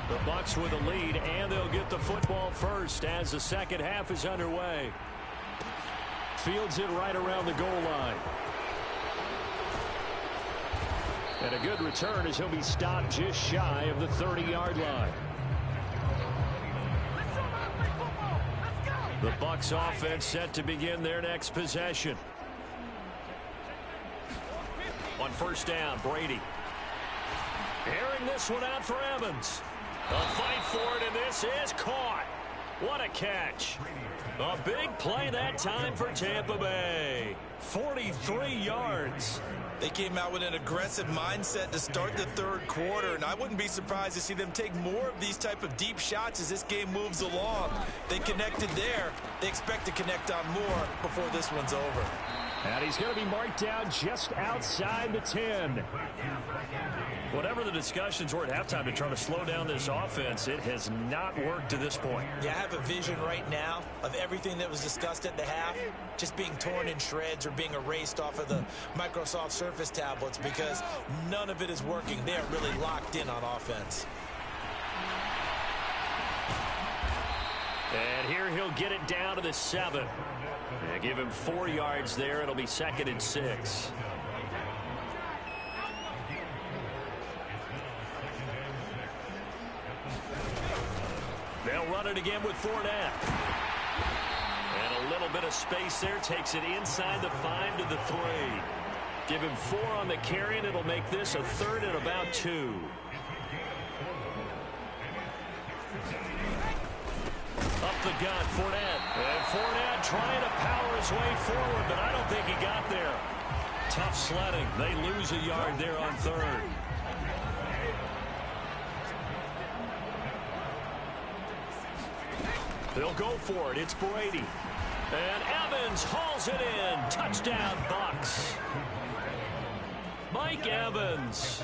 The Bucs with the lead, and they'll get the football first as the second half is underway. Fields it right around the goal line. And a good return as he'll be stopped just shy of the 30-yard line. The Bucs offense set to begin their next possession. On first down, Brady. Airing this one out for Evans. A fight for it, and this is caught. What a catch. A big play that time for Tampa Bay. 43 yards. They came out with an aggressive mindset to start the third quarter, and I wouldn't be surprised to see them take more of these type of deep shots as this game moves along. They connected there. They expect to connect on more before this one's over. And he's going to be marked down just outside the 10. Whatever the discussions were at halftime to try to slow down this offense, it has not worked to this point. Yeah, I have a vision right now of everything that was discussed at the half just being torn in shreds or being erased off of the Microsoft Surface tablets because none of it is working. They are really locked in on offense. And here he'll get it down to the 7. Yeah, give him 4 yards there. It'll be 2nd and 6. They'll run it again with Fournette. And a little bit of space there. Takes it inside the 5 to the 3. Give him 4 on the carry, and it'll make this a 3rd and about 2. Up the gut, Fournette. And Fournette trying to power his way forward, but I don't think he got there. Tough sledding. They lose a yard there on 3rd. They'll go for it. It's Brady. And Evans hauls it in. Touchdown, Bucs. Mike Evans.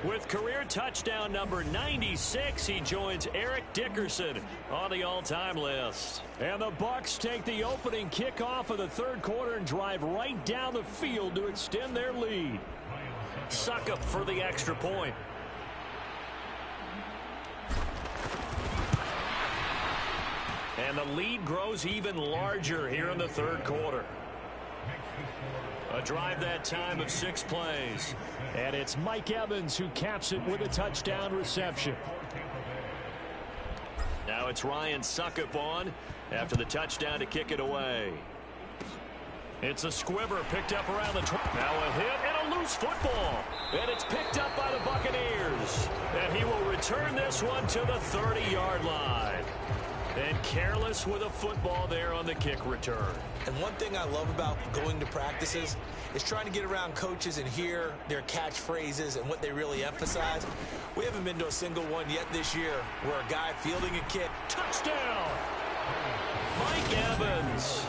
With career touchdown number 96, he joins Eric Dickerson on the all-time list. And the Bucs take the opening kickoff of the third quarter and drive right down the field to extend their lead. Succop for the extra point. And the lead grows even larger here in the third quarter. A drive that time of 6 plays. And it's Mike Evans who caps it with a touchdown reception. Now it's Ryan Succop on after the touchdown to kick it away. It's a squibber picked up around the 20. Now a hit and a loose football. And it's picked up by the Buccaneers. And he will return this one to the 30-yard line. And careless with a football there on the kick return. And one thing I love about going to practices is trying to get around coaches and hear their catchphrases and what they really emphasize. We haven't been to a single one yet this year where a guy fielding a kick. Touchdown! Mike Evans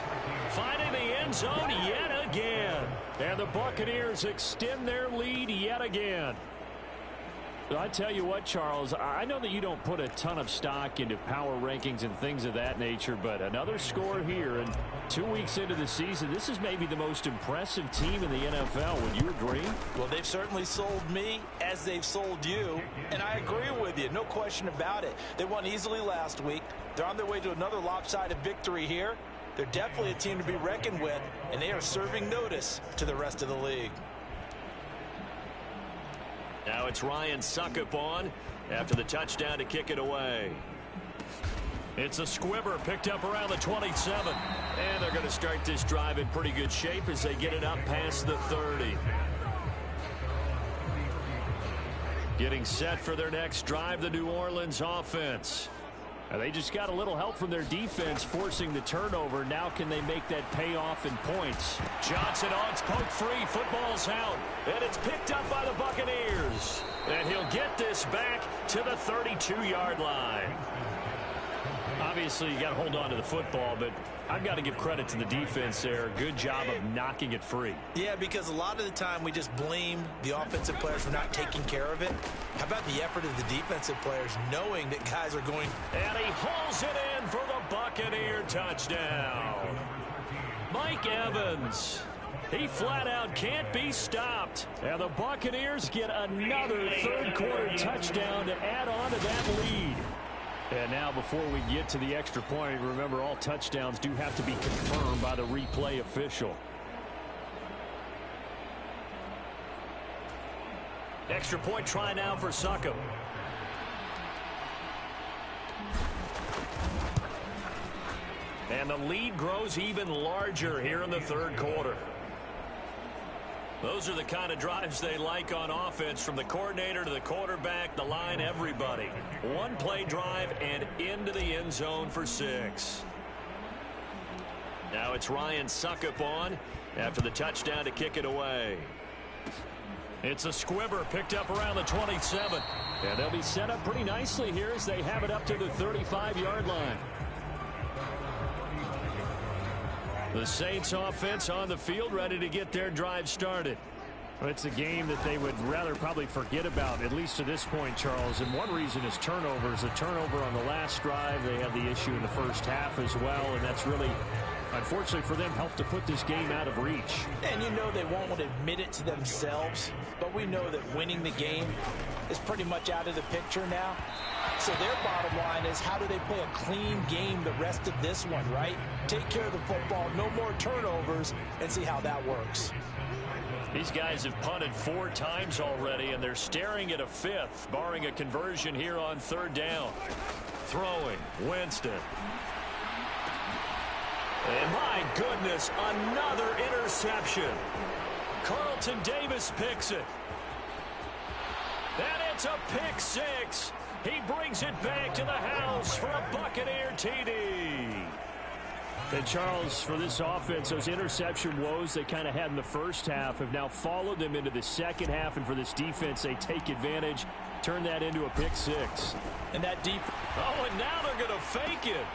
finding the end zone yet again. And the Buccaneers extend their lead yet again. I tell you what, Charles, I know that you don't put a ton of stock into power rankings and things of that nature, but another score here, and 2 weeks into the season, this is maybe the most impressive team in the NFL. Would you agree? Well, they've certainly sold me as they've sold you, and I agree with you. No question about it. They won easily last week. They're on their way to another lopsided victory here. They're definitely a team to be reckoned with, and they are serving notice to the rest of the league. Now it's Ryan Succop on after the touchdown to kick it away. It's a squibber picked up around the 27. And they're going to start this drive in pretty good shape as they get it up past the 30. Getting set for their next drive, the New Orleans offense. Now they just got a little help from their defense forcing the turnover. Now can they make that pay off in points? Johnson on, it's poked free. Football's out. And it's picked up by the Buccaneers. And he'll get this back to the 32-yard line. Obviously, you got to hold on to the football, but I've got to give credit to the defense there. Good job of knocking it free. Yeah, because a lot of the time we just blame the offensive players for not taking care of it. How about the effort of the defensive players knowing that guys are going? And he hauls it in for the Buccaneer touchdown. Mike Evans He flat out can't be stopped. And the Buccaneers get another third-quarter touchdown to add on to that lead. And now before we get to the extra point, remember all touchdowns do have to be confirmed by the replay official. Extra point try now for Succop. And the lead grows even larger here in the third quarter. Those are the kind of drives they like on offense, from the coordinator to the quarterback, the line, everybody. One play drive and into the end zone for 6. Now it's Ryan Succop on after the touchdown to kick it away. It's a squibber picked up around the 27. And they'll be set up pretty nicely here as they have it up to the 35-yard line. The Saints offense on the field, ready to get their drive started. Well, it's a game that they would rather probably forget about, at least to this point, Charles. And one reason is turnovers. A turnover on the last drive. They had the issue in the first half as well, and that's really, unfortunately for them, helped to put this game out of reach. And you know they won't admit it to themselves, but we know that winning the game is pretty much out of the picture now. So their bottom line is, how do they play a clean game the rest of this one, right? Take care of the football, no more turnovers, and see how that works. These guys have punted 4 times already, and they're staring at a 5th, barring a conversion here on third down. Throwing, Winston. And my goodness, another interception. Carlton Davis picks it. And it's a pick 6. He brings it back to the house for a Buccaneer TD. And Charles, for this offense, those interception woes they kind of had in the first half have now followed them into the second half. And for this defense, they take advantage, turn that into a pick 6. And that deep. Oh, and now they're going to fake it.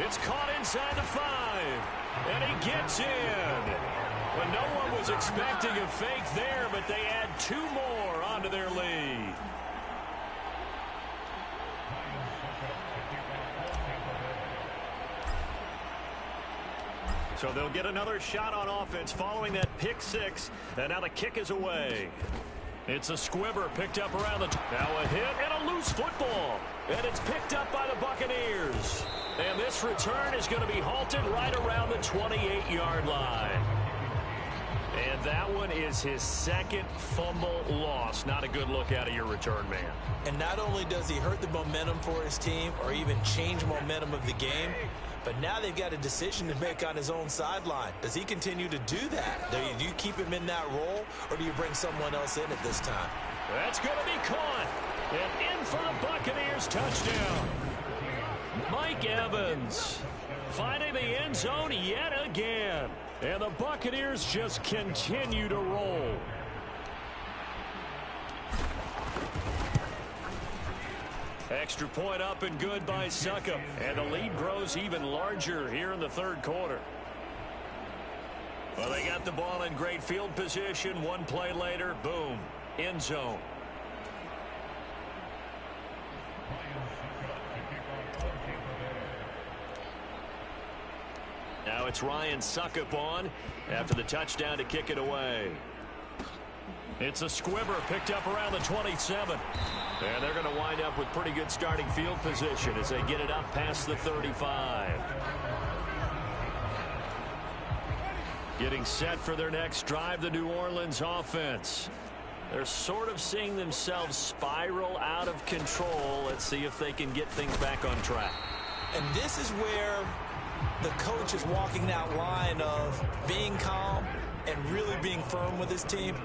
It's caught inside the 5. And he gets in. Well, no one was expecting a fake there, but they add 2 more onto their lead. So they'll get another shot on offense following that pick 6. And now the kick is away. It's a squibber picked up around the... Now a hit and a loose football. And it's picked up by the Buccaneers. And this return is going to be halted right around the 28-yard line. And that one is his second fumble loss. Not a good look out of your return man. And not only does he hurt the momentum for his team or even change momentum of the game, but now they've got a decision to make on his own sideline. Does he continue to do that? Do you keep him in that role, or do you bring someone else in at this time? That's going to be caught. And in for the Buccaneers touchdown. Mike Evans finding the end zone yet again. And the Buccaneers just continue to roll. Extra point up and good by Succop. And the lead grows even larger here in the third quarter. Well, they got the ball in great field position. One play later, boom, end zone. Now it's Ryan Succop on after the touchdown to kick it away. It's a squibber picked up around the 27. And they're going to wind up with pretty good starting field position as they get it up past the 35. Getting set for their next drive, the New Orleans offense. They're sort of seeing themselves spiral out of control. Let's see if they can get things back on track. And this is where the coach is walking that line of being calm and really being firm with his team.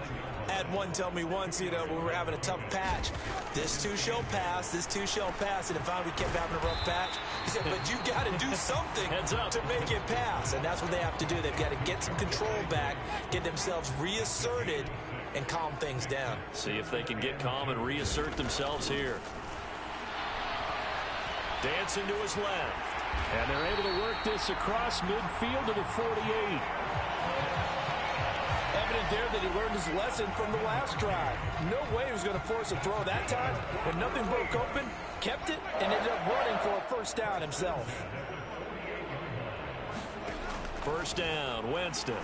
I had one tell me once, when we were having a tough patch, this too shall pass, this too shall pass. And if we kept having a rough patch, he said, but you got to do something to make it pass. And that's what they have to do. They've got to get some control back, get themselves reasserted, and calm things down. See if they can get calm and reassert themselves here. Dancing to his left. And they're able to work this across midfield to the 48. Evident there that he learned his lesson from the last drive. No way he was going to force a throw that time. When nothing broke open, kept it, and ended up running for a first down himself. First down, Winston.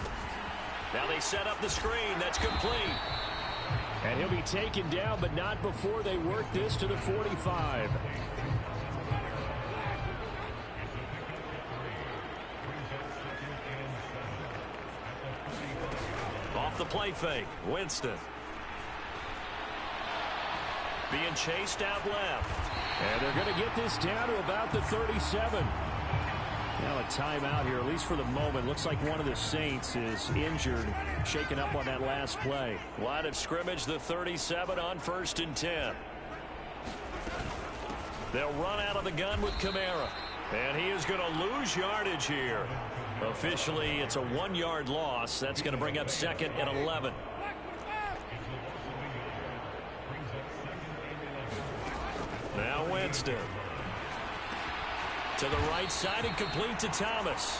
Now they set up the screen. That's complete. And he'll be taken down, but not before they work this to the 45. Off the play fake, Winston. Being chased out left. And they're going to get this down to about the 37. Now a timeout here, at least for the moment. Looks like one of the Saints is injured, shaken up on that last play. Line of scrimmage, the 37 on 1st and 10. They'll run out of the gun with Kamara. And he is going to lose yardage here. Officially, it's a 1-yard loss. That's going to bring up 2nd and 11. Now Winston. To the right side and complete to Thomas.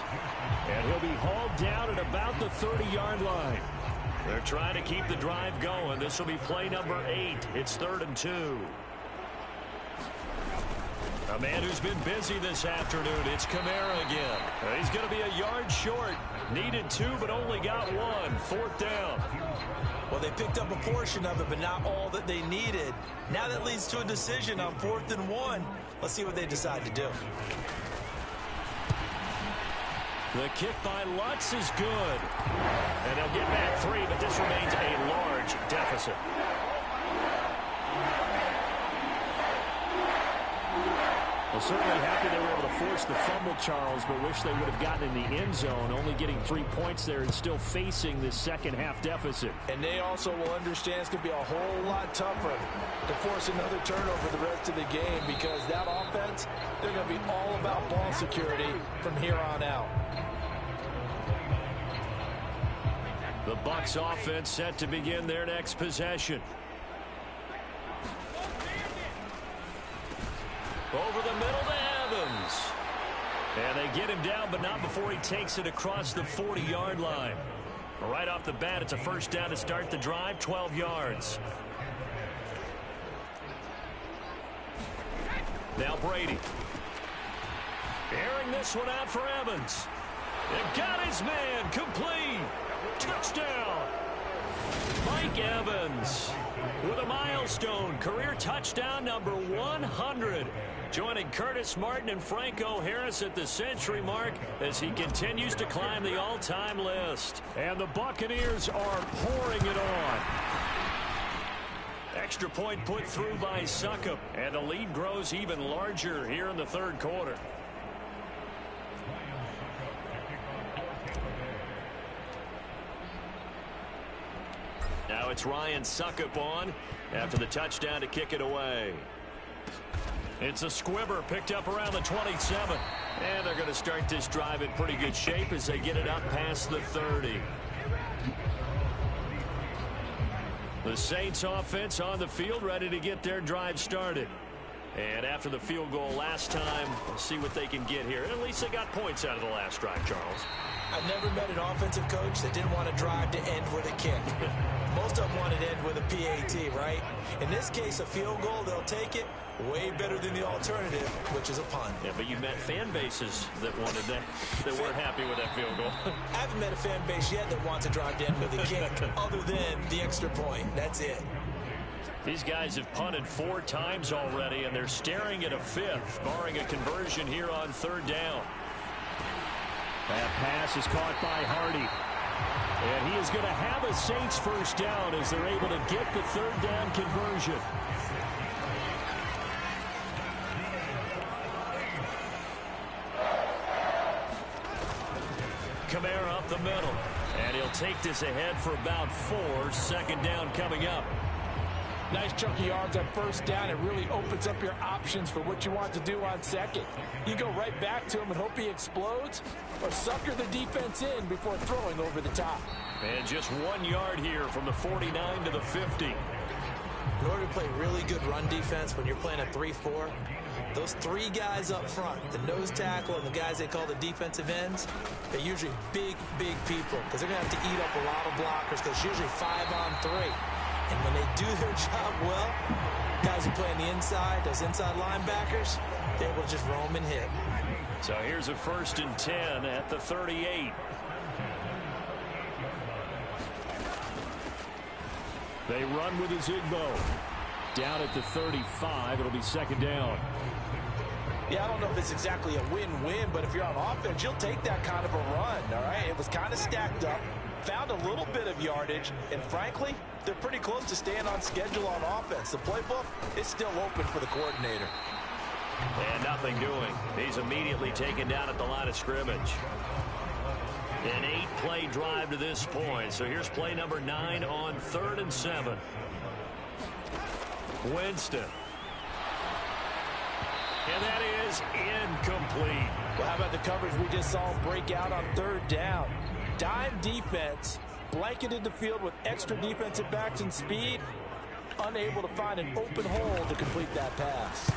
And he'll be hauled down at about the 30-yard line. They're trying to keep the drive going. This will be play number 8. It's 3rd and 2. A man who's been busy this afternoon. It's Kamara again. He's going to be a yard short. Needed 2, but only got 1. 4th down. Well, they picked up a portion of it, but not all that they needed. Now that leads to a decision on 4th and 1. Let's see what they decide to do. The kick by Lutz is good. And they'll get back 3, but this remains a large deficit. Well, certainly happy they were able to force the fumble, Charles, but wish they would have gotten in the end zone, only getting 3 points there and still facing this second-half deficit. And they also will understand it's going to be a whole lot tougher to force another turnover the rest of the game, because that offense, they're going to be all about ball security from here on out. The Bucs offense set to begin their next possession. Over the middle to Evans. And they get him down, but not before he takes it across the 40-yard line. Right off the bat, it's a 1st down to start the drive, 12 yards. Now Brady. Airing this one out for Evans. And got his man, complete. Touchdown. Mike Evans with a milestone career touchdown number 100, joining Curtis Martin and Franco Harris at the century mark as he continues to climb the all-time list. And the Buccaneers are pouring it on. Extra point put through by Succop, and the lead grows even larger here in the 3rd quarter. Now it's Ryan Succop on after the touchdown to kick it away. It's a squibber picked up around the 27. And they're going to start this drive in pretty good shape as they get it up past the 30. The Saints offense on the field ready to get their drive started. And after the field goal last time, we'll see what they can get here. At least they got points out of the last drive, Charles. I've never met an offensive coach that didn't want to drive to end with a kick. Most of them want to end with a PAT, right? In this case, a field goal, they'll take it. Way better than the alternative, which is a punt. Yeah, but you've met fan bases that wanted that weren't happy with that field goal. I haven't met a fan base yet that wants to drive to end with a kick other than the extra point. That's it. These guys have punted 4 times already, and they're staring at a 5th, barring a conversion here on 3rd down. That pass is caught by Hardy. And he is going to have a Saints 1st down as they're able to get the 3rd down conversion. Kamara up the middle. And he'll take this ahead for about 4. 2nd down coming up. Nice chunky yards on 1st down. It really opens up your options for what you want to do on 2nd. You go right back to him and hope he explodes, or sucker the defense in before throwing over the top. And just 1 yard here from the 49 to the 50. In order to play really good run defense when you're playing a 3-4, those 3 guys up front, the nose tackle and the guys they call the defensive ends, they're usually big people because they're going to have to eat up a lot of blockers because it's usually 5-on-3. And when they do their job well, guys who play on the inside, those inside linebackers, they're able to just roam and hit. So here's a 1st and 10 at the 38. They run with Zigbo. Down at the 35, it'll be second down. Yeah, I don't know if it's exactly a win-win, but if you're on offense, you'll take that kind of a run, all right? It was kind of stacked up, found a little bit of yardage, and frankly, they're pretty close to staying on schedule on offense. The playbook is still open for the coordinator. And nothing doing. He's immediately taken down at the line of scrimmage. An 8-play drive to this point. So here's play number 9 on 3rd and 7. Winston. And that is incomplete. Well, how about the coverage we just saw break out on 3rd down? Dime defense, blanketed the field with extra defensive backs and speed, unable to find an open hole to complete that pass.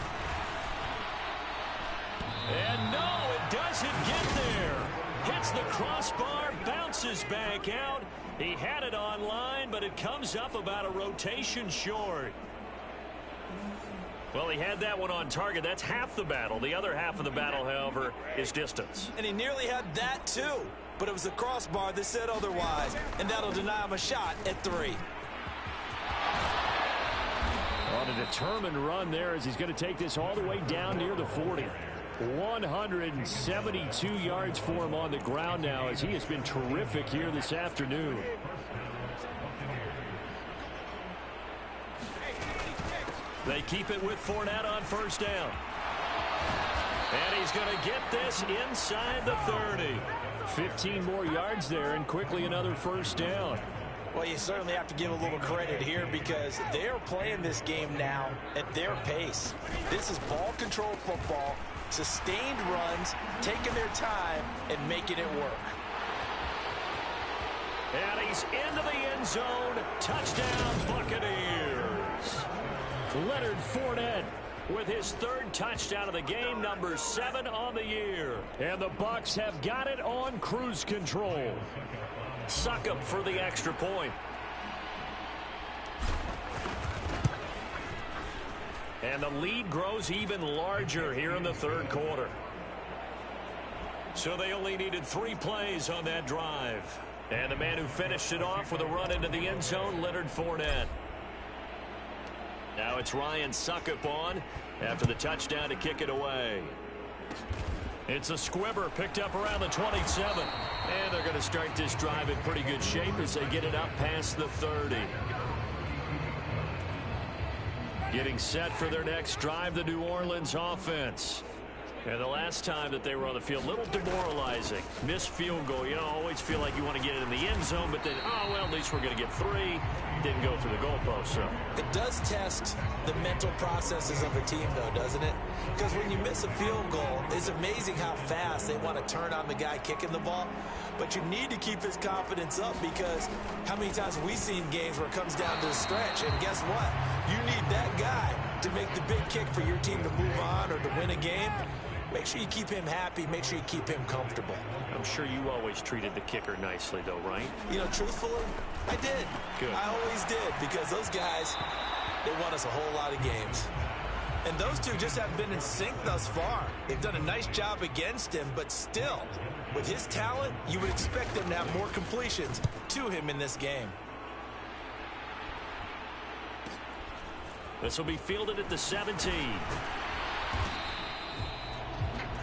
And no, it doesn't get there. Hits the crossbar, bounces back out. He had it online, but it comes up about a rotation short. Well, he had that one on target. That's half the battle. The other half of the battle, however, is distance. And he nearly had that, too. But it was the crossbar that said otherwise, and that'll deny him a shot at 3. On a determined run there as he's going to take this all the way down near the 40. 172 yards for him on the ground now as he has been terrific here this afternoon. They keep it with Fournette on 1st down. And he's going to get this inside the 30. 15 more yards there and quickly another 1st down. Well, you certainly have to give a little credit here because they're playing this game now at their pace. This is ball control football, sustained runs, taking their time and making it work. And he's into the end zone. Touchdown, Buccaneers. Leonard Fournette with his 3rd touchdown of the game, number 7 on the year. And the Bucs have got it on cruise control. Succop for the extra point. And the lead grows even larger here in the 3rd quarter. So they only needed 3 plays on that drive. And the man who finished it off with a run into the end zone, Leonard Fournette. Now it's Ryan Succop on after the touchdown to kick it away. It's a squibber picked up around the 27. And they're going to start this drive in pretty good shape as they get it up past the 30. Getting set for their next drive, the New Orleans offense. And the last time that they were on the field, a little demoralizing. Missed field goal. You know, always feel like you want to get it in the end zone, but then, oh, well, at least we're going to get 3. Didn't go through the goalpost, so. It does test the mental processes of a team, though, doesn't it? Because when you miss a field goal, it's amazing how fast they want to turn on the guy kicking the ball. But you need to keep his confidence up because how many times have we seen games where it comes down to the stretch? And guess what? You need that guy to make the big kick for your team to move on or to win a game. Make sure you keep him happy. Make sure you keep him comfortable. I'm sure you always treated the kicker nicely, though, right? You know, truthfully, I did. Good. I always did because those guys, they won us a whole lot of games. And those two just haven't been in sync thus far. They've done a nice job against him, but still, with his talent, you would expect them to have more completions to him in this game. This will be fielded at the 17.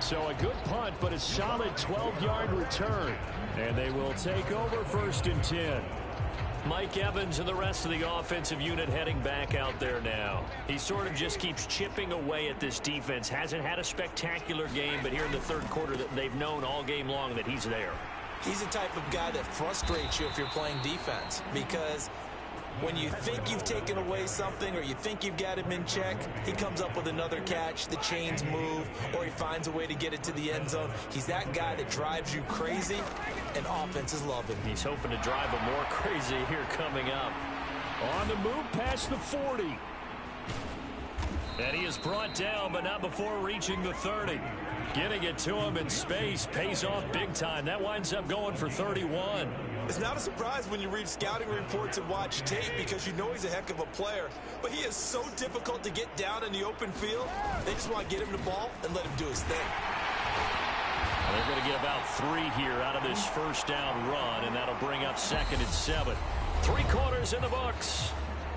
So a good punt, but a solid 12-yard return. And they will take over 1st and 10. Mike Evans and the rest of the offensive unit heading back out there now. He sort of just keeps chipping away at this defense. Hasn't had a spectacular game, but here in the 3rd quarter, they've known all game long that he's there. He's the type of guy that frustrates you if you're playing defense because when you think you've taken away something or you think you've got him in check, he comes up with another catch, the chains move, or he finds a way to get it to the end zone. He's that guy that drives you crazy, and offenses love him. He's hoping to drive him more crazy here coming up. On the move past the 40. And he is brought down, but not before reaching the 30. Getting it to him in space pays off big time. That winds up going for 31. It's not a surprise when you read scouting reports and watch tape because you know he's a heck of a player. But he is so difficult to get down in the open field. They just want to get him the ball and let him do his thing. They're going to get about 3 here out of this 1st down run, and that'll bring up 2nd and 7. 3 quarters in the books.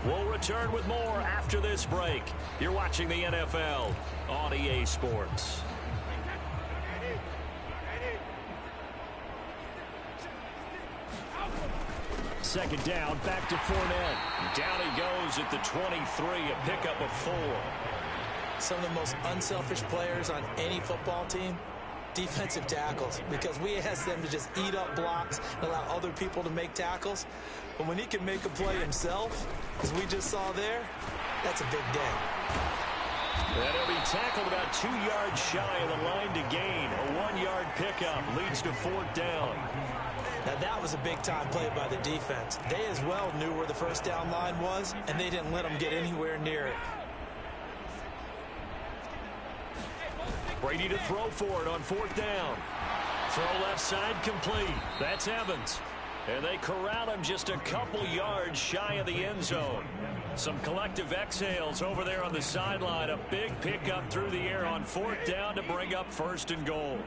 We'll return with more after this break. You're watching the NFL on EA Sports. Second down, back to Fournette. Down he goes at the 23, a pickup of 4. Some of the most unselfish players on any football team, defensive tackles, because we ask them to just eat up blocks and allow other people to make tackles. But when he can make a play himself, as we just saw there, that's a big day. And he'll be tackled about 2 yards shy of the line to gain. A 1-yard pickup leads to 4th down. Now that was a big-time play by the defense. They as well knew where the first down line was, and they didn't let them get anywhere near it. Brady to throw for it on 4th down. Throw left side complete. That's Evans. And they corral him just a couple yards shy of the end zone. Some collective exhales over there on the sideline. A big pickup through the air on 4th down to bring up 1st and goal.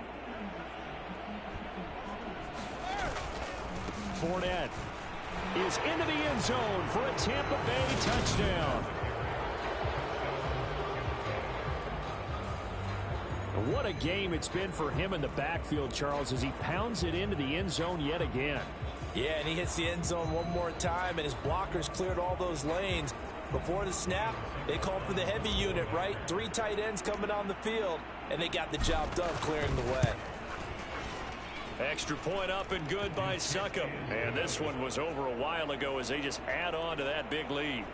Fournette is into the end zone for a Tampa Bay touchdown. What a game it's been for him in the backfield, Charles, as he pounds it into the end zone yet again. Yeah, and he hits the end zone one more time, and his blockers cleared all those lanes. Before the snap, they called for the heavy unit, right? 3 tight ends coming on the field, and they got the job done clearing the way. Extra point up and good by Succop. And this one was over a while ago as they just add on to that big lead.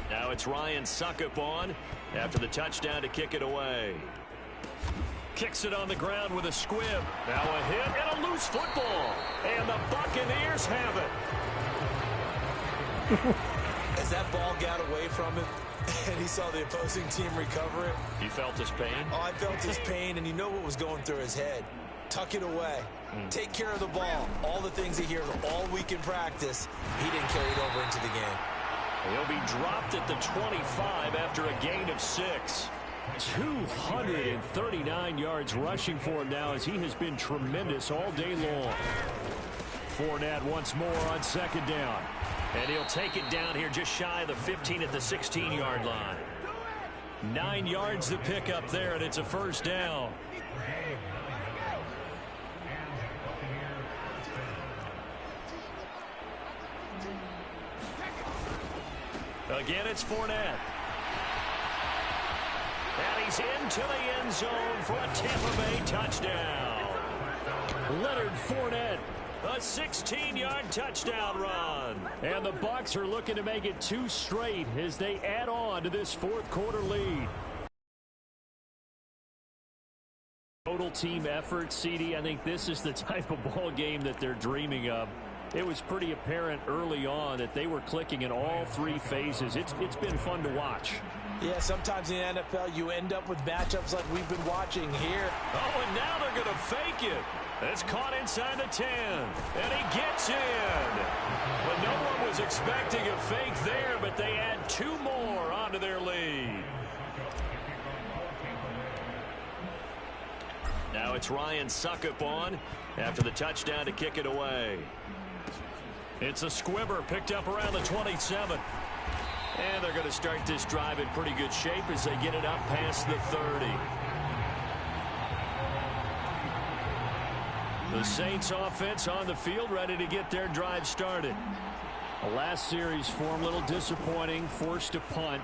Now it's Ryan Succop on after the touchdown to kick it away. Kicks it on the ground with a squib. Now a hit and a loose football. And the Buccaneers have it. As that ball got away from him, and he saw the opposing team recover it. You felt his pain? Oh, I felt his pain, and you know what was going through his head. Tuck it away. Take care of the ball. All the things he hears all week in practice, he didn't carry it over into the game. He'll be dropped at the 25 after a gain of 6. 239 yards rushing for him now as he has been tremendous all day long. Fournette once more on 2nd down. And he'll take it down here just shy of the 15 at the 16-yard line. 9 yards to pick up there, and it's a 1st down. Again, it's Fournette. And he's into the end zone for a Tampa Bay touchdown. Leonard Fournette. A 16-yard touchdown run. And the Bucs are looking to make it 2 straight as they add on to this 4th quarter lead. Total team effort, CD. I think this is the type of ball game that they're dreaming of. It was pretty apparent early on that they were clicking in all 3 phases. It's been fun to watch. Yeah, sometimes in the NFL you end up with matchups like we've been watching here. Oh, and now they're going to fake it. It's caught inside the 10, and he gets in. But no one was expecting a fake there, but they add 2 more onto their lead. Now it's Ryan Succop on after the touchdown to kick it away. It's a squibber picked up around the 27. And they're going to start this drive in pretty good shape as they get it up past the 30. The Saints offense on the field ready to get their drive started. The last series for them a little disappointing, forced to punt.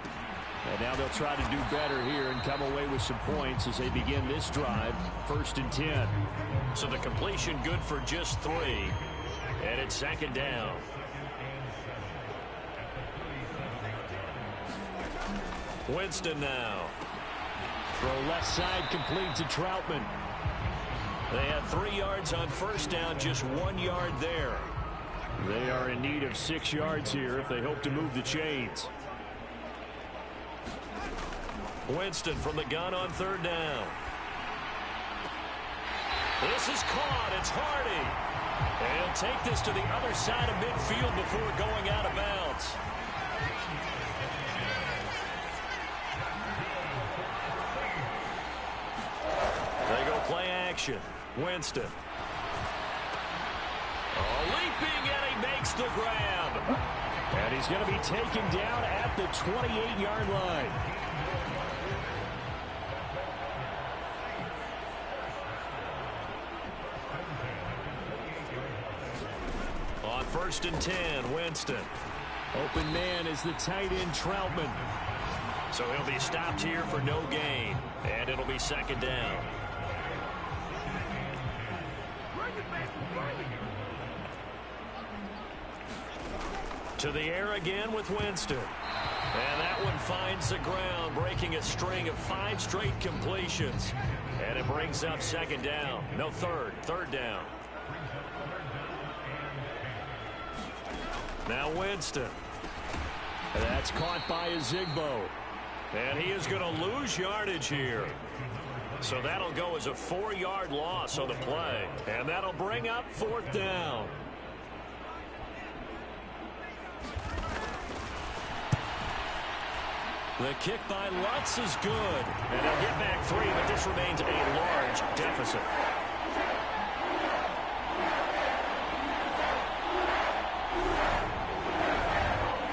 And now they'll try to do better here and come away with some points as they begin this drive, 1st and 10. So the completion good for just 3. And it's 2nd down. Winston now. Throw left side complete to Troutman. They had 3 yards on 1st down, just 1 yard there. They are in need of 6 yards here if they hope to move the chains. Winston from the gun on 3rd down. This is caught. It's Hardy. And he'll take this to the other side of midfield before going out of bounds. They go play action. Winston. Leaping, and he makes the grab. And he's going to be taken down at the 28-yard line. On 1st and 10, Winston. Open man is the tight end, Troutman. So he'll be stopped here for no gain. And it'll be 2nd down. To the air again with Winston. And that one finds the ground, breaking a string of 5 straight completions. And it brings up 2nd down. No, third down. Now Winston. That's caught by Ezigbo. And he is going to lose yardage here. So that'll go as a 4-yard loss on the play. And that'll bring up 4th down. The kick by Lutz is good. And they'll get back 3, but this remains a large deficit.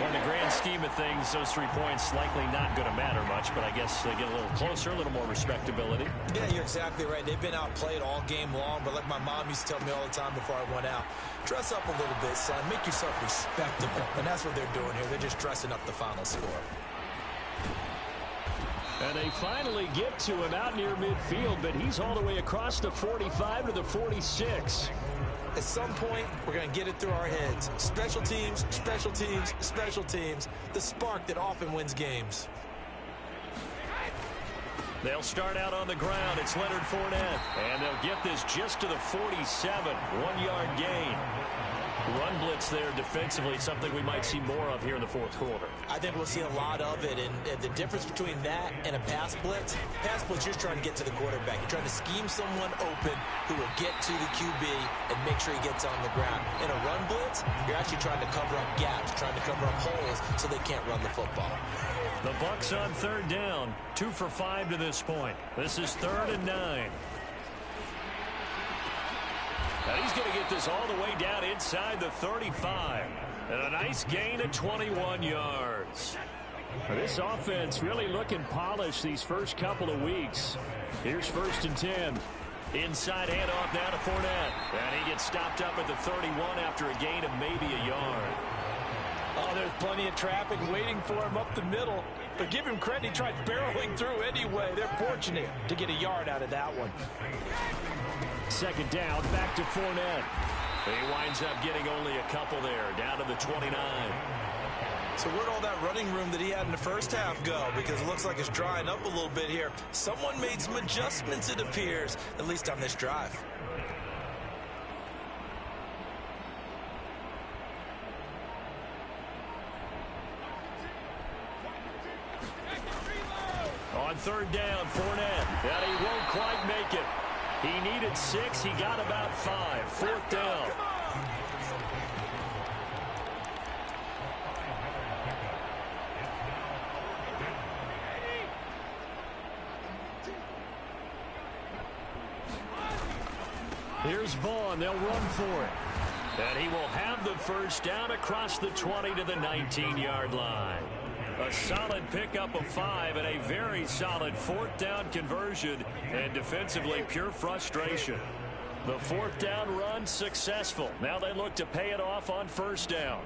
Well, in the grand scheme of things, those 3 points likely not going to matter much, but I guess they get a little closer, a little more respectability. Yeah, you're exactly right. They've been outplayed all game long, but like my mom used to tell me all the time before I went out, dress up a little bit, son. Make yourself respectable. And that's what they're doing here. They're just dressing up the final score. And they finally get to him out near midfield, but he's all the way across the 45 to the 46. At some point, we're going to get it through our heads. Special teams, special teams, special teams. The spark that often wins games. They'll start out on the ground. It's Leonard Fournette. And they'll get this just to the 47. 1-yard gain. Run blitz there defensively, something we might see more of here in the 4th quarter. I think we'll see a lot of it, and the difference between that and a pass blitz, you're just trying to get to the quarterback. You're trying to scheme someone open who will get to the QB and make sure he gets on the ground. In a run blitz, you're actually trying to cover up gaps, trying to cover up holes so they can't run the football. The Bucs on 3rd down, 2 for 5 to this point. This is 3rd and 9. Now he's going to get this all the way down inside the 35. And a nice gain of 21 yards. This offense really looking polished these first couple of weeks. Here's 1st and 10. Inside handoff now to Fournette. And he gets stopped up at the 31 after a gain of maybe a yard. Oh, there's plenty of traffic waiting for him up the middle. But give him credit, he tried barreling through anyway. They're fortunate to get a yard out of that one. 2nd down, back to Fournette. He winds up getting only a couple there, down to the 29. So where'd all that running room that he had in the first half go? Because it looks like it's drying up a little bit here. Someone made some adjustments, it appears, at least on this drive. On 3rd down, Fournette. And he won't quite make it. He needed 6. He got about 5. 4th down. Here's Vaughn. They'll run for it. And he will have the first down across the 20 to the 19-yard line. A solid pickup of 5 and a very solid 4th down conversion, and defensively pure frustration. The 4th down run successful. Now they look to pay it off on 1st down.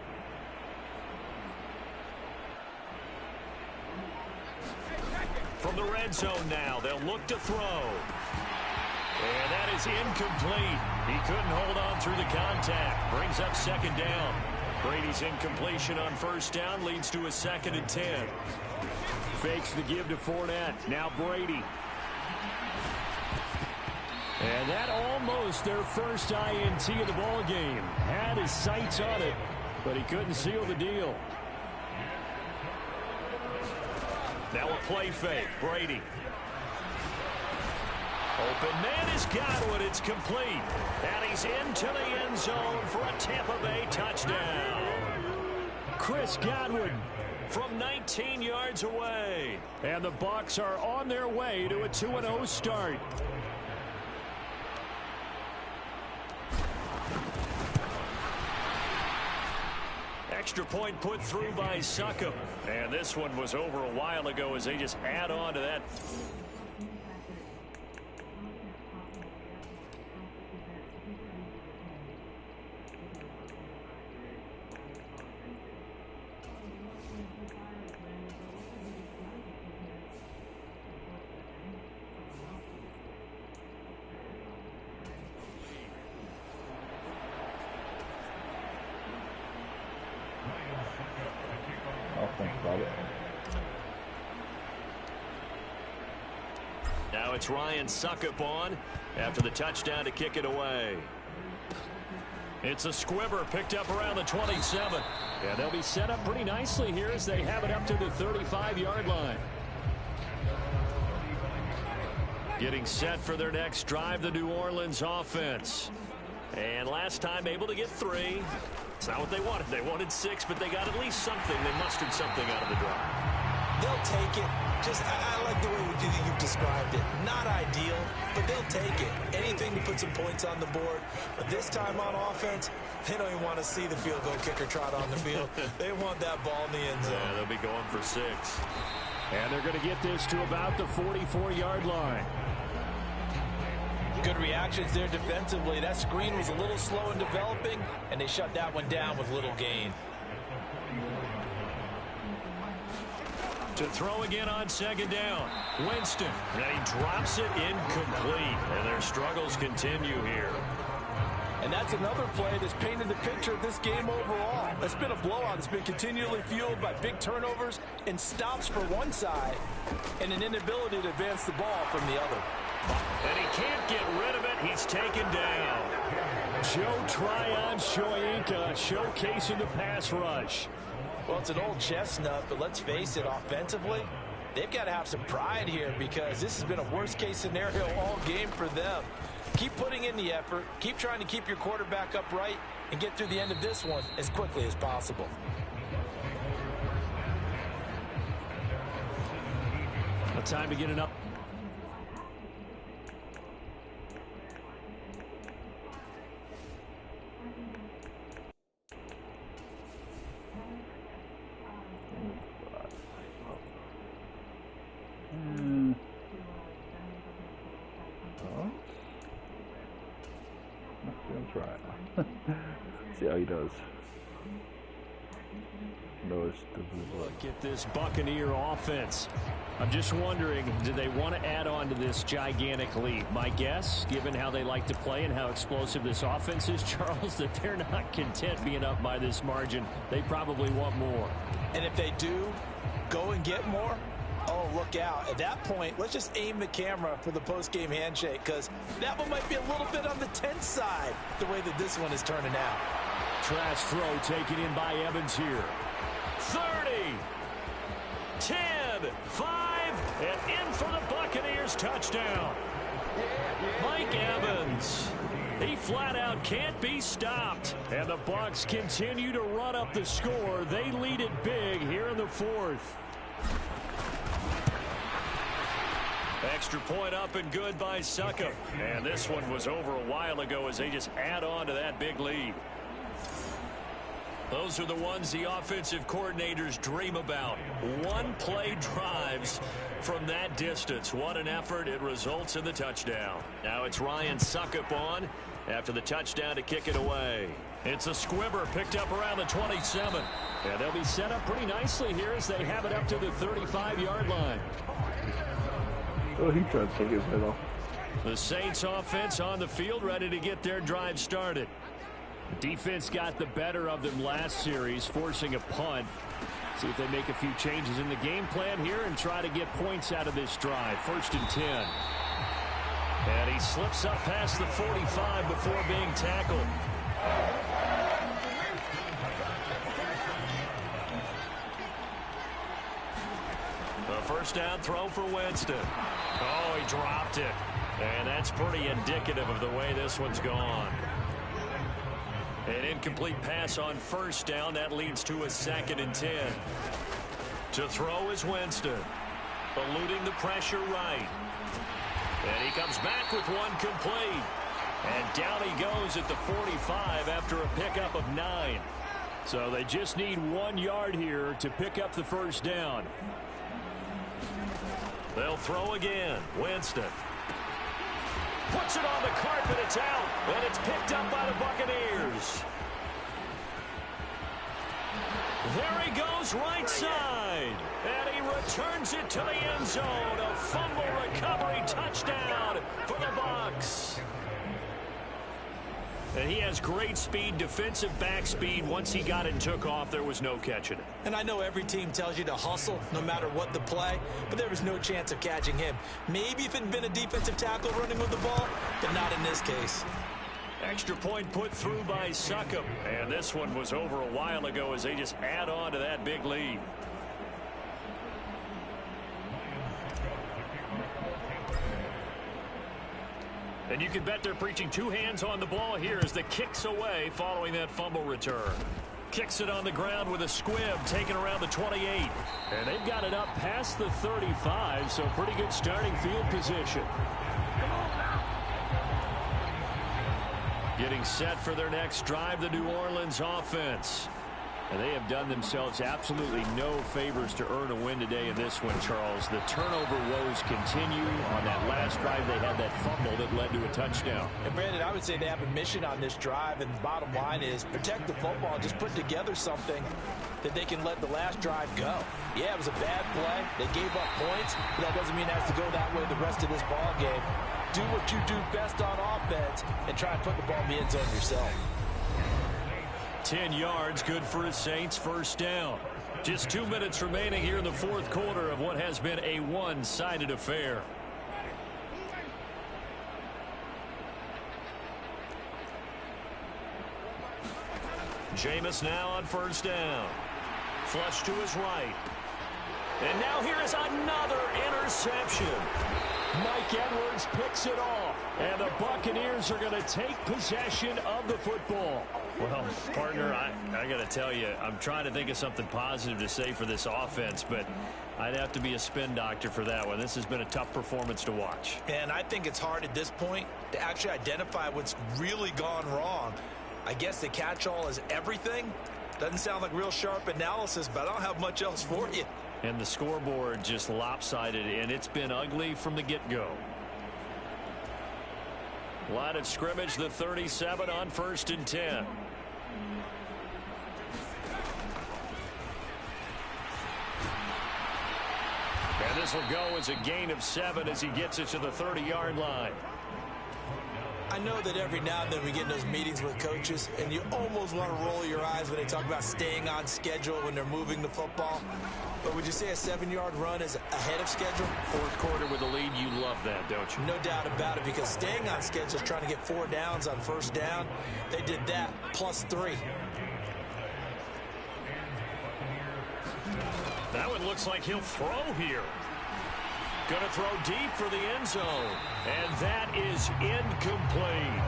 From the red zone now, they'll look to throw. And that is incomplete. He couldn't hold on through the contact. Brings up 2nd down. Brady's incompletion on 1st down leads to a 2nd and 10. Fakes the give to Fournette. Now Brady. And that almost their first INT of the ball game. Had his sights on it, but he couldn't seal the deal. Now a play fake. Brady. Open man is Godwin. It's complete. And he's into the end zone for a Tampa Bay touchdown. Chris Godwin from 19 yards away. And the Bucs are on their way to a 2-0 start. Extra point put through by Succop. And this one was over a while ago as they just add on to that. Now it's Ryan Succop on after the touchdown to kick it away. It's a squibber picked up around the 27. Yeah, they'll be set up pretty nicely here as they have it up to the 35-yard line. Getting set for their next drive, the New Orleans offense. And last time able to get 3. It's not what they wanted. They wanted 6, but they got at least something. They mustered something out of the drive. They'll take it. I like the way you've described it. Not ideal, but they'll take it. Anything to put some points on the board. But this time on offense, they don't even want to see the field goal kicker trot on the field. They want that ball in the end zone. Yeah, they'll be going for 6. And they're going to get this to about the 44-yard line. Good reactions there defensively. That screen was a little slow in developing, and they shut that one down with little gain. To throw again on second down. Winston. And he drops it incomplete. And their struggles continue here. And that's another play that's painted the picture of this game overall. It's been a blowout. It's been continually fueled by big turnovers and stops for one side and an inability to advance the ball from the other. And he can't get rid of it. He's taken down. Joe Tryon-Shoyinka showcasing the pass rush. Well, it's an old chestnut, but let's face it, offensively, they've got to have some pride here because this has been a worst-case scenario all game for them. Keep putting in the effort. Keep trying to keep your quarterback upright and get through the end of this one as quickly as possible. A time to get it up. See how he does. Look at this Buccaneer offense. I'm just wondering, do they want to add on to this gigantic lead? My guess, given how they like to play and how explosive this offense is, Charles, that they're not content being up by this margin. They probably want more. And if they do go and get more, oh, look out. At that point, let's just aim the camera for the post-game handshake because that one might be a little bit on the tense side, the way that this one is turning out. Trash throw taken in by Evans here. 30, 10, 5, and in for the Buccaneers touchdown. Mike Evans. He flat out can't be stopped. And the Bucs continue to run up the score. They lead it big here in the 4th. Extra point up and good by Succop. And this one was over a while ago as they just add on to that big lead. Those are the ones the offensive coordinators dream about. One-play drives from that distance. What an effort. It results in the touchdown. Now it's Ryan Succop on after the touchdown to kick it away. It's a squibber picked up around the 27. And they'll be set up pretty nicely here as they have it up to the 35-yard line. Oh, he tried to take his head off. The Saints offense on the field ready to get their drive started. Defense got the better of them last series, forcing a punt. See if they make a few changes in the game plan here and try to get points out of this drive. 1st and 10. And he slips up past the 45 before being tackled. The first down throw for Winston. Oh, he dropped it. And that's pretty indicative of the way this one's gone. An incomplete pass on first down. That leads to a 2nd and 10. To throw is Winston. Eluding the pressure right. And he comes back with one complete. And down he goes at the 45 after a pickup of 9. So they just need 1 yard here to pick up the first down. They'll throw again. Winston puts it on the carpet. It's out, and it's picked up by the Buccaneers. There he goes, right side. And he returns it to the end zone. A fumble recovery touchdown for the Bucs. And he has great speed, defensive back speed. Once he got it and took off, there was no catching it. And I know every team tells you to hustle no matter what the play, but there was no chance of catching him. Maybe if it had been a defensive tackle running with the ball, but not in this case. Extra point put through by Succop. And this one was over a while ago as they just add on to that big lead. And you can bet they're preaching 2 hands on the ball here as the kick's away following that fumble return. Kicks it on the ground with a squib, taken around the 28. And they've got it up past the 35, so pretty good starting field position. Getting set for their next drive, the New Orleans offense. And they have done themselves absolutely no favors to earn a win today in this one, Charles. The turnover woes continue. On that last drive, they had that fumble that led to a touchdown. And Brandon, I would say they have a mission on this drive, and the bottom line is protect the football. Just put together something that they can let the last drive go. Yeah, it was a bad play. They gave up points, but that doesn't mean it has to go that way the rest of this ball game. Do what you do best on offense and try and put the ball in the end zone yourself. 10 yards, good for his Saints, first down. Just 2 minutes remaining here in the fourth quarter of what has been a one-sided affair. Jameis now on first down. Flush to his right. And now here is another interception. Mike Edwards picks it off. And the Buccaneers are going to take possession of the football. Well, partner, I got to tell you, I'm trying to think of something positive to say for this offense, but I'd have to be a spin doctor for that one. This has been a tough performance to watch. And I think it's hard at this point to actually identify what's really gone wrong. I guess the catch-all is everything. Doesn't sound like real sharp analysis, but I don't have much else for you. And the scoreboard just lopsided, and it's been ugly from the get-go. Line of scrimmage, the 37 on 1st and 10. And this will go as a gain of 7 as he gets it to the 30-yard line. I know that every now and then we get in those meetings with coaches, and you almost want to roll your eyes when they talk about staying on schedule when they're moving the football. But would you say a 7-yard run is ahead of schedule? Fourth quarter with a lead, you love that, don't you? No doubt about it, because staying on schedule is trying to get 4 downs on first down. They did that, plus 3. That one looks like he'll throw here. Going to throw deep for the end zone. And that is incomplete.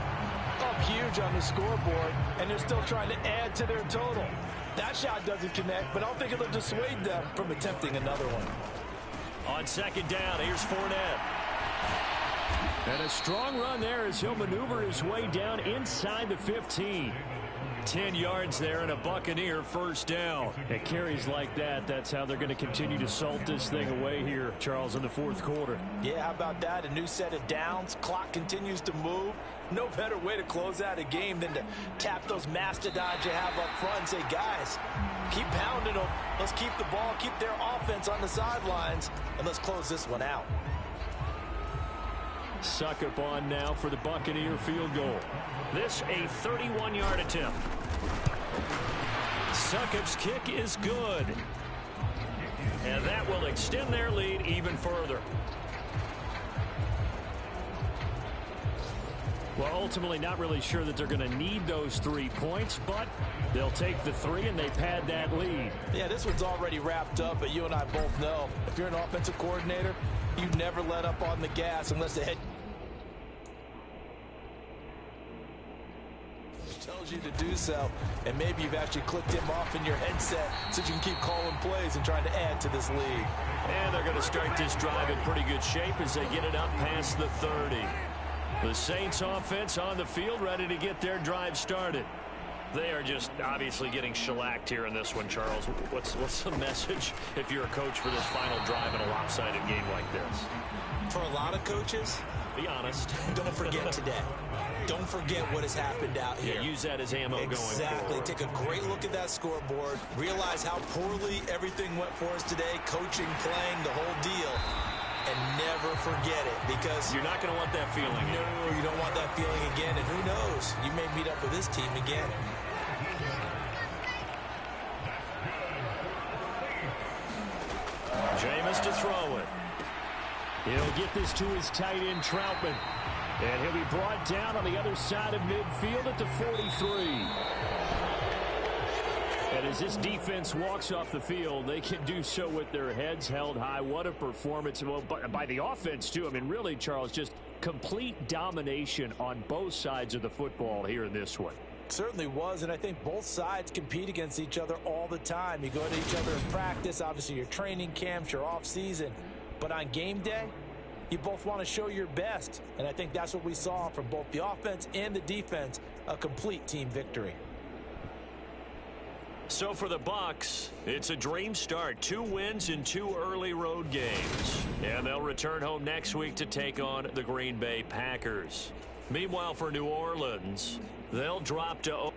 Up huge on the scoreboard, and they're still trying to add to their total. That shot doesn't connect, but I don't think it'll dissuade them from attempting another one. On second down, here's Fournette. And a strong run there as he'll maneuver his way down inside the 15. 10 yards there and a Buccaneer first down. It carries like that. That's how they're going to continue to salt this thing away here, Charles, in the fourth quarter. Yeah, how about that? A new set of downs. Clock continues to move. No better way to close out a game than to tap those mastodons you have up front and say, guys, keep pounding them. Let's keep the ball, keep their offense on the sidelines, and let's close this one out. Succop on now for the Buccaneer field goal. This a 31-yard attempt. Succop's kick is good. And that will extend their lead even further. Well, ultimately not really sure that they're going to need those 3 points, but they'll take the 3 and they pad that lead. Yeah, this one's already wrapped up, but you and I both know if you're an offensive coordinator, you never let up on the gas unless the head tells you to do so, and maybe you've actually clicked him off in your headset so you can keep calling plays and trying to add to this lead. And they're going to start this drive in pretty good shape as they get it up past the 30. The Saints offense on the field ready to get their drive started. They are just obviously getting shellacked here in this one, Charles. What's the message if you're a coach for this final drive in a lopsided game like this? For a lot of coaches, be honest. Don't forget today. Don't forget what has happened out here. Yeah, use that as ammo going forward. Exactly. Take a great look at that scoreboard. Realize how poorly everything went for us today. Coaching, playing, the whole deal. And never forget it, because you're not going to want that feeling. No, you don't want that feeling again. And who knows? You may meet up with this team again. Jameis to throw it. He'll get this to his tight end, Troutman. And he'll be brought down on the other side of midfield at the 43. And as this defense walks off the field, they can do so with their heads held high. What a performance. Well, by the offense, too. I mean, really, Charles, just complete domination on both sides of the football here in this one. Certainly was, and I think both sides compete against each other all the time. You go to each other in practice, obviously your training camps, your off-season. But on game day, you both want to show your best. And I think that's what we saw from both the offense and the defense, a complete team victory. So for the Bucs, it's a dream start. 2 wins in 2 early road games. And they'll return home next week to take on the Green Bay Packers. Meanwhile, for New Orleans, they'll drop to...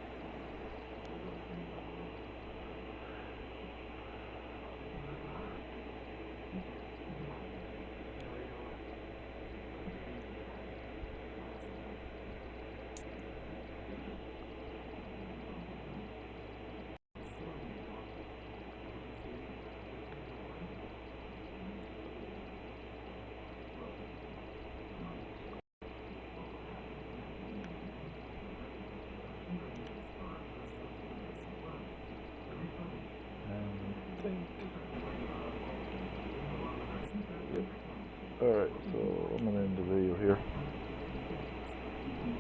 Think